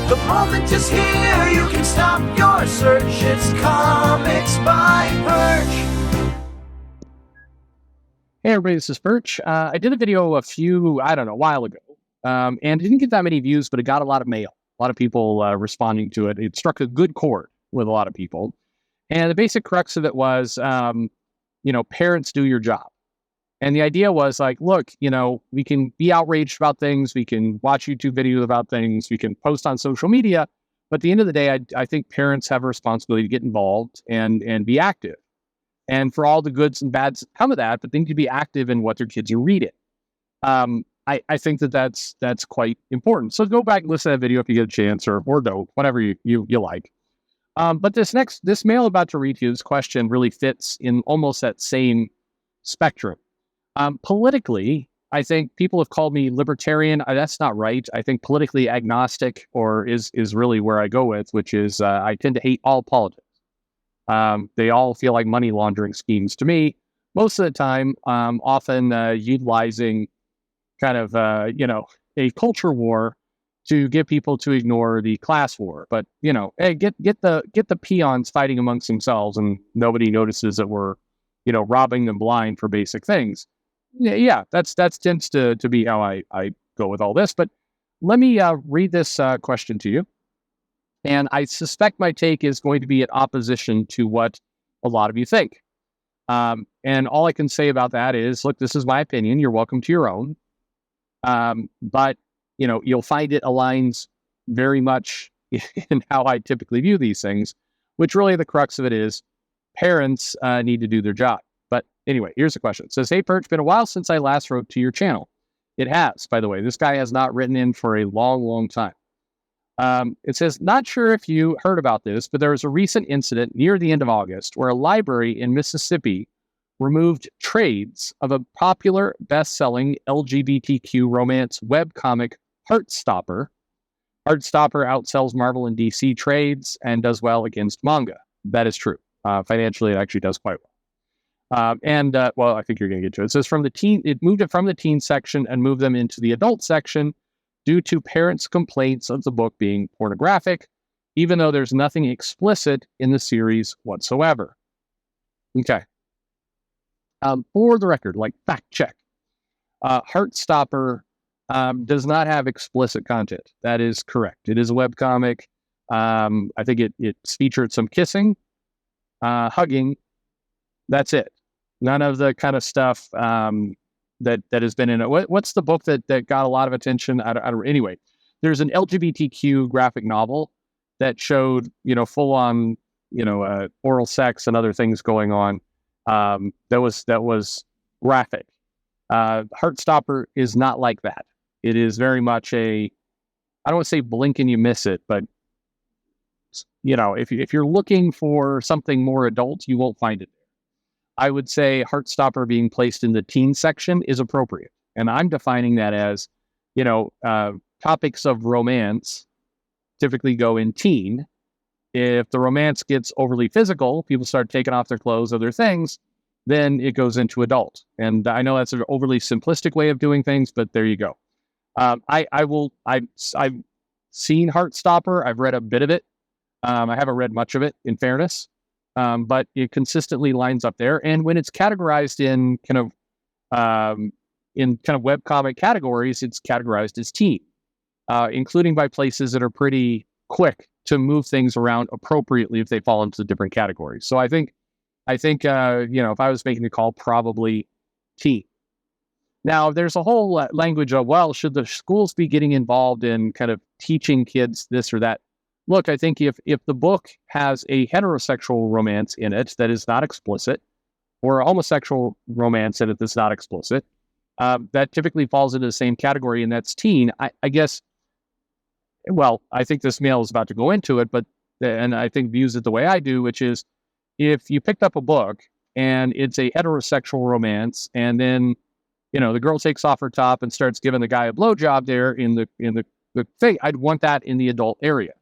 The moment is here, you can stop your search. It's Comics by Perch. Hey everybody, this is Perch. I did a video a while ago, and it didn't get that many views, but it got a lot of mail. A lot of people responding to it. It struck a good chord with a lot of people. And the basic crux of it was, parents, do your job. And the idea was like, look, we can be outraged about things. We can watch YouTube videos about things. We can post on social media. But at the end of the day, I think parents have a responsibility to get involved and be active. And for all the goods and bads that come of that, but they need to be active in what their kids are reading. I think that's quite important. So go back and listen to that video if you get a chance, or don't, whatever you like. But this mail I'm about to read to you, this question really fits in almost that same spectrum. Politically, I think people have called me libertarian. That's not right. I think politically agnostic is really where I go with, which is I tend to hate all politics. They all feel like money laundering schemes to me, most of the time, often utilizing kind of, a culture war to get people to ignore the class war. But, hey, get the peons fighting amongst themselves and nobody notices that we're, robbing them blind for basic things. Yeah, that tends to be how I go with all this. But let me read this question to you. And I suspect my take is going to be in opposition to what a lot of you think. And all I can say about that is, look, this is my opinion. You're welcome to your own. But, you'll find it aligns very much in how I typically view these things, which really the crux of it is parents need to do their job. But anyway, here's the question. It says, hey, Perch, been a while since I last wrote to your channel. It has, by the way. This guy has not written in for a long, long time. It says, not sure if you heard about this, but there was a recent incident near the end of August where a library in Mississippi removed trades of a popular best-selling LGBTQ romance webcomic, Heartstopper. Heartstopper outsells Marvel and DC trades and does well against manga. That is true. Financially, it actually does quite well. I think you're going to get to it. It says it moved it from the teen section and moved them into the adult section due to parents' complaints of the book being pornographic, even though there's nothing explicit in the series whatsoever. Okay. For the record, fact check, Heartstopper does not have explicit content. That is correct. It is a webcomic. I think it featured some kissing, hugging. That's it. None of the kind of stuff that has been in it. What's the book that got a lot of attention? Anyway, there's an LGBTQ graphic novel that showed, full on, oral sex and other things going on. That was graphic. Heartstopper is not like that. It is very much I don't want to say blink and you miss it, but if you're looking for something more adult, you won't find it. I would say Heartstopper being placed in the teen section is appropriate. And I'm defining that as, topics of romance typically go in teen. If the romance gets overly physical, people start taking off their clothes, other things, then it goes into adult. And I know that's an overly simplistic way of doing things, but there you go. I've seen Heartstopper. I've read a bit of it. I haven't read much of it, in fairness. But it consistently lines up there. And when it's categorized in kind of webcomic categories, it's categorized as teen, including by places that are pretty quick to move things around appropriately if they fall into the different categories. So I think if I was making the call, probably teen. Now, there's a whole language of, well, should the schools be getting involved in kind of teaching kids this or that? Look, I think if the book has a heterosexual romance in it that is not explicit, or a homosexual romance in it that's not explicit, that typically falls into the same category, and that's teen. I guess, well, I think this mail is about to go into it, and I think views it the way I do, which is if you picked up a book and it's a heterosexual romance, and then, the girl takes off her top and starts giving the guy a blowjob there in the thing, I'd want that in the adult area.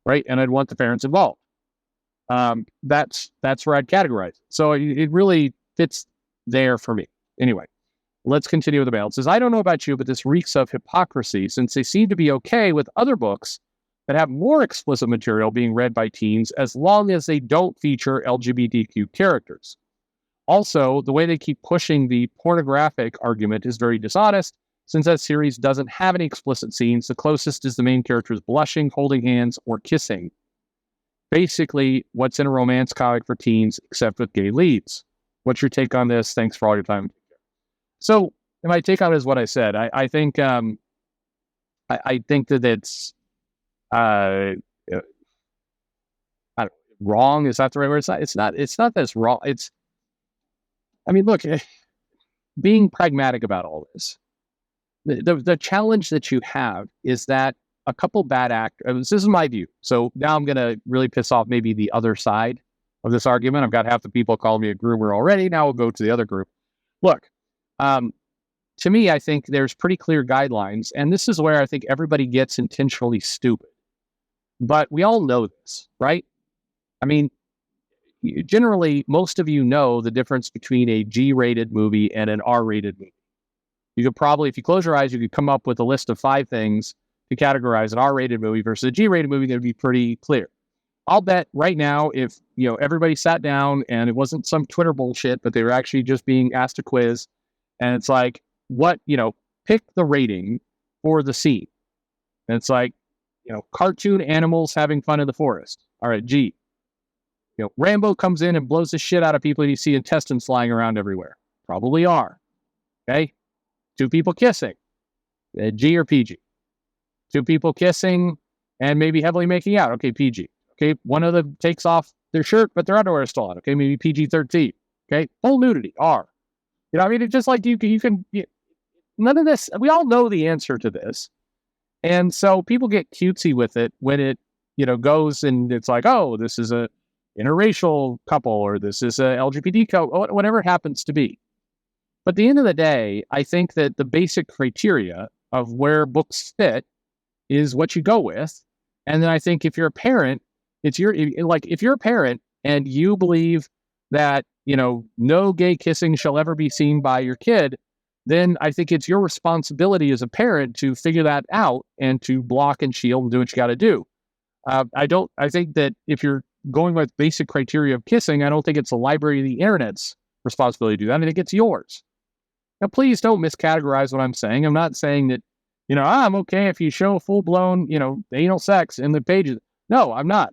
Right? And I'd want the parents involved. That's where I'd categorize it. So it really fits there for me. Anyway, let's continue with the mail. It says, I don't know about you, but this reeks of hypocrisy since they seem to be okay with other books that have more explicit material being read by teens as long as they don't feature LGBTQ characters. Also, the way they keep pushing the pornographic argument is very dishonest, since that series doesn't have any explicit scenes. The closest is the main characters blushing, holding hands, or kissing. Basically, what's in a romance comic for teens, except with gay leads. What's your take on this? Thanks for all your time. So, my take on it is what I said. I think I think that it's wrong. Is that the right word? It's not that it's wrong. I mean, look, being pragmatic about all this, the challenge that you have is that a couple bad actors, this is my view. So now I'm going to really piss off maybe the other side of this argument. I've got half the people calling me a groomer already. Now we'll go to the other group. Look, to me, I think there's pretty clear guidelines, and this is where I think everybody gets intentionally stupid. But we all know this, right? I mean, generally, most of you know the difference between a G-rated movie and an R-rated movie. You could probably, if you close your eyes, you could come up with a list of 5 things to categorize an R-rated movie versus a G-rated movie that would be pretty clear. I'll bet right now, if everybody sat down and it wasn't some Twitter bullshit, but they were actually just being asked a quiz, and it's like, pick the rating for the scene. And it's like, cartoon animals having fun in the forest. All right, G. Rambo comes in and blows the shit out of people and you see intestines flying around everywhere. Probably R. Okay? 2 people kissing. G or PG. 2 people kissing and maybe heavily making out. Okay, PG. Okay, one of them takes off their shirt, but their underwear is still on. Okay, maybe PG-13. Okay, full nudity, R. It's just like you can none of this, we all know the answer to this. And so people get cutesy with it when it, goes and it's like, oh, this is a interracial couple, or this is a LGBT couple, whatever it happens to be. But at the end of the day, I think that the basic criteria of where books fit is what you go with. And then I think if you're a parent, if you're a parent and you believe that, no gay kissing shall ever be seen by your kid, then I think it's your responsibility as a parent to figure that out and to block and shield and do what you got to do. I think that if you're going with basic criteria of kissing, I don't think it's the library of the internet's responsibility to do that. I think it's yours. Now, please don't miscategorize what I'm saying. I'm not saying that, I'm okay if you show full-blown, anal sex in the pages. No, I'm not.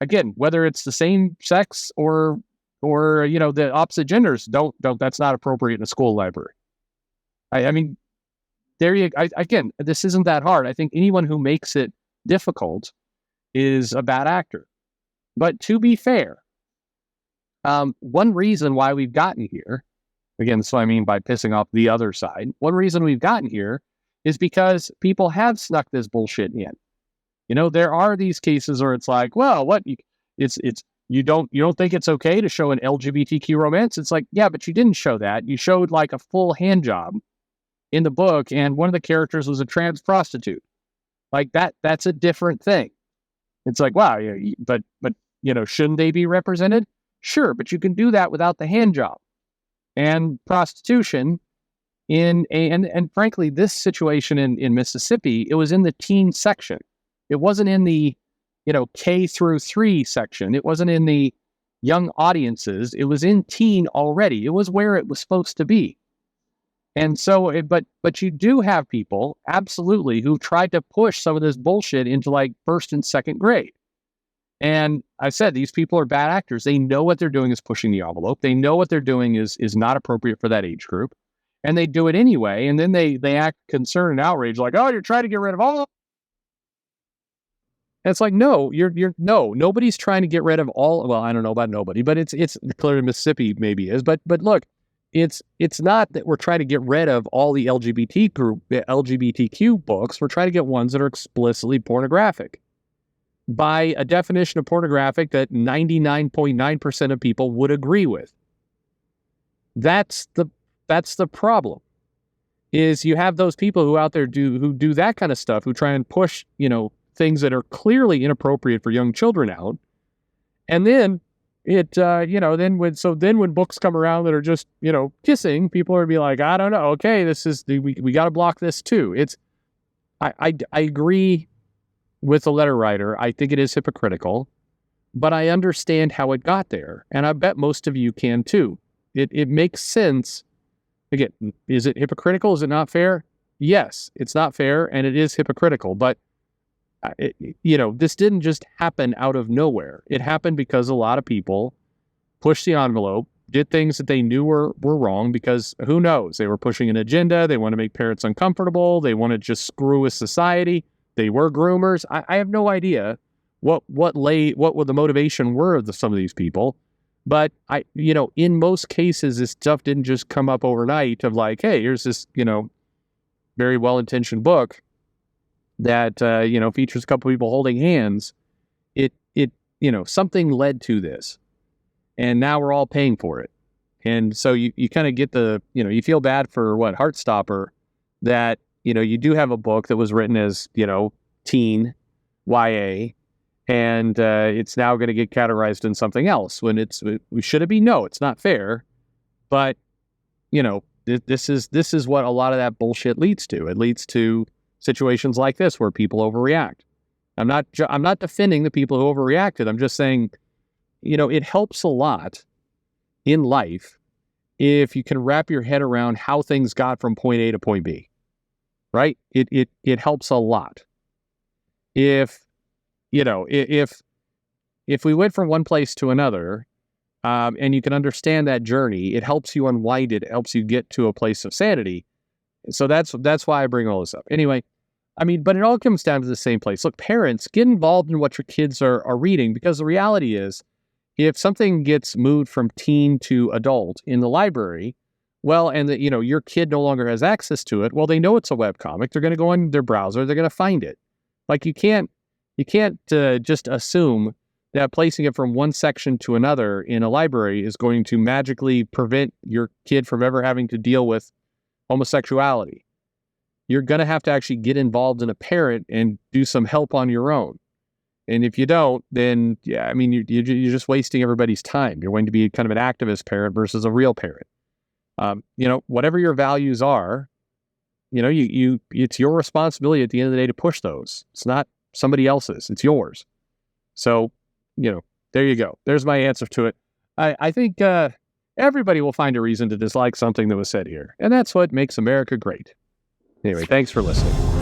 Again, whether it's the same sex or the opposite genders, don't. That's not appropriate in a school library. I mean, again, this isn't that hard. I think anyone who makes it difficult is a bad actor. But to be fair, one reason why we've gotten here, again, that's what I mean by pissing off the other side. One reason we've gotten here is because people have snuck this bullshit in. There are these cases where it's like, well, what? You don't think it's okay to show an LGBTQ romance? It's like, yeah, but you didn't show that. You showed like a full hand job in the book, and one of the characters was a trans prostitute. Like that's a different thing. It's like, wow, but shouldn't they be represented? Sure, but you can do that without the hand job. And prostitution and frankly, this situation in Mississippi, it was in the teen section. It wasn't in the K through 3 section. It wasn't in the young audiences. It was in teen already. It was where it was supposed to be. And so, but you do have people, absolutely, who tried to push some of this bullshit into like 1st and 2nd grade. And I said, these people are bad actors. They know what they're doing is pushing the envelope. They know what they're doing is not appropriate for that age group. And they do it anyway. And then they act concerned and outraged, like, oh, you're trying to get rid of all. And it's like, no, nobody's trying to get rid of all. Well, I don't know about nobody, but it's clearly Mississippi maybe is. But look, it's not that we're trying to get rid of all the LGBTQ books. We're trying to get ones that are explicitly pornographic. By a definition of pornographic that 99.9% of people would agree with. That's the problem. Is you have those people who out there who do that kind of stuff, who try and push, things that are clearly inappropriate for young children out. And then then when books come around that are just, kissing, people are be like, I don't know. Okay, we got to block this too. I agree with the letter writer. I think it is hypocritical, but I understand how it got there. And I bet most of you can too. It makes sense. Again, is it hypocritical? Is it not fair? Yes, it's not fair and it is hypocritical, but this didn't just happen out of nowhere. It happened because a lot of people pushed the envelope, did things that they knew were wrong because who knows? They were pushing an agenda. They want to make parents uncomfortable. They want to just screw with society. They were groomers. I have no idea what the motivation were of some of these people. But in most cases, this stuff didn't just come up overnight of like, hey, here's this, very well-intentioned book that, features a couple people holding hands. Something led to this. And now we're all paying for it. And so you kind of get you feel bad for Heartstopper that, you do have a book that was written as, teen YA, and it's now going to get categorized in something else when should it be? No, it's not fair. But, this is what a lot of that bullshit leads to. It leads to situations like this where people overreact. I'm not defending the people who overreacted. I'm just saying, it helps a lot in life if you can wrap your head around how things got from point A to point B, right? It helps a lot. If we went from one place to another, and you can understand that journey, it helps you unwind it. It helps you get to a place of sanity. So that's why I bring all this up. Anyway, but it all comes down to the same place. Look, parents, get involved in what your kids are reading, because the reality is, if something gets moved from teen to adult in the library, well, and your kid no longer has access to it, well, they know it's a webcomic. They're going to go on their browser. They're going to find it. Like you can't just assume that placing it from one section to another in a library is going to magically prevent your kid from ever having to deal with homosexuality. You're going to have to actually get involved in a parent and do some help on your own. And if you don't, then, yeah, you're just wasting everybody's time. You're going to be kind of an activist parent versus a real parent. Whatever your values are, it's your responsibility at the end of the day to push those. It's not somebody else's. It's yours. So, there you go. There's my answer to it. I think everybody will find a reason to dislike something that was said here. And that's what makes America great. Anyway, thanks for listening.